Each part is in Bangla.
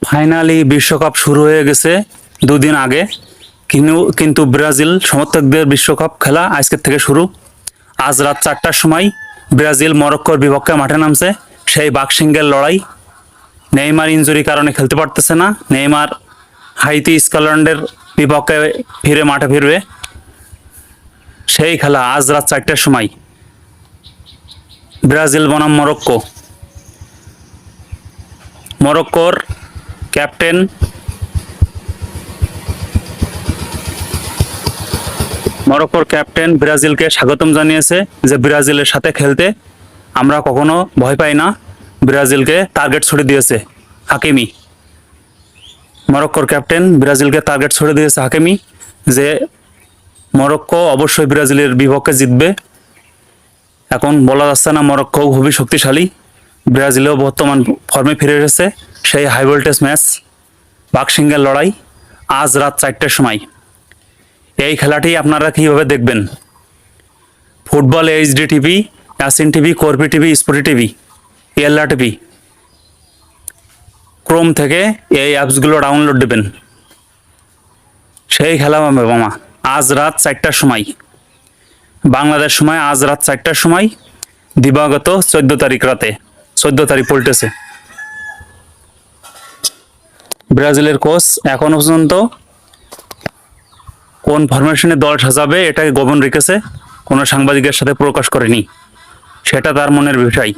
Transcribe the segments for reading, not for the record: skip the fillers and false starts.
ফাইনালি বিশ্বকাপ শুরু হয়ে গেছে দুদিন আগে, কিন্তু ব্রাজিল সমর্থকদের বিশ্বকাপ খেলা আজকের থেকে শুরু। আজ রাত 4টার সময় ব্রাজিল মরক্কোর বিপক্ষে মাঠে নামছে। সেই বাকশিঙ্গের লড়াই। নেইমার ইনজুরির কারণে খেলতে পারতেছে না। নেইমার হাইতি স্কটল্যান্ডের বিপক্ষে মাঠে ফিরবে। সেই খেলা আজ রাত 4টার সময়। ব্রাজিল বনাম মরক্কো। মরক্কোর ক্যাপ্টেন ব্রাজিলকে স্বাগতম জানিয়েছে যে ব্রাজিলের সাথে খেলতে আমরা কখনো ভয় পাই না। ব্রাজিলকে টার্গেট ছুড়ে দিয়েছে হাকিমি। মরক্কোর ক্যাপ্টেন ব্রাজিলকে টার্গেট ছুড়ে দিয়েছে হাকিমি যে মরক্কো অবশ্যই ব্রাজিলের বিপক্ষে জিতবে। এখন বলা যাচ্ছে না, মরক্কো খুবই শক্তিশালী। ব্রাজিলেও বর্তমান ফর্মে ফিরে এসেছে। সেই হাই ভোল্টেজ ম্যাচ, বাকশিঙ্গের লড়াই আজ রাত 4টার সময়। এই খেলাটি আপনারা কীভাবে দেখবেন? Football HD TV, Yasin TV, কর্পি টিভি, স্পোর্টি টিভি, এল্লা টিভি, ক্রোম থেকে এই অ্যাপসগুলো ডাউনলোড দেবেন। সেই খেলা মামা আজ রাত 4টার সময়, বাংলাদেশ সময় আজ রাত 4টার সময়, দিবাগত 14 তারিখ রাতে, 14 তারিখ পল্টেছে। ব্রাজিলের কোচ এখনো পর্যন্ত কোন ফরমেশনে দল সাজাবে এটাকে গোপন রেখেছে, কোনো সাংবাদিকের সাথে প্রকাশ করেনি। সেটা তার মনের বিষয়।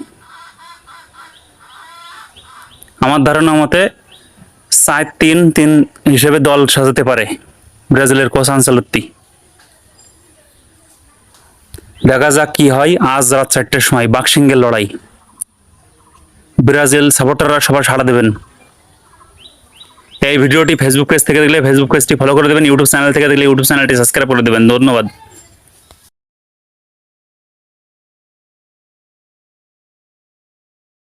আমার ধারণা মতে 4-3-3 হিসেবে দল সাজাতে পারে ব্রাজিলের কোচ আনচেলত্তি। দেখা যাক কি হয় আজ রাত 4টার সময়, বাকশিঙ্গের লড়াই। ব্রাজিল সাপোর্টাররা সবাই সাড়া দেবেন। এই ভিডিওটি ফেসবুক পেজ থেকে দেখলে ফেসবুক পেজটি ফলো করে দেবেন, ইউটিউব চ্যানেল থেকে দেখলে ইউটিউব চ্যানেলটি সাবস্ক্রাইব করে দেবেন। ধন্যবাদ।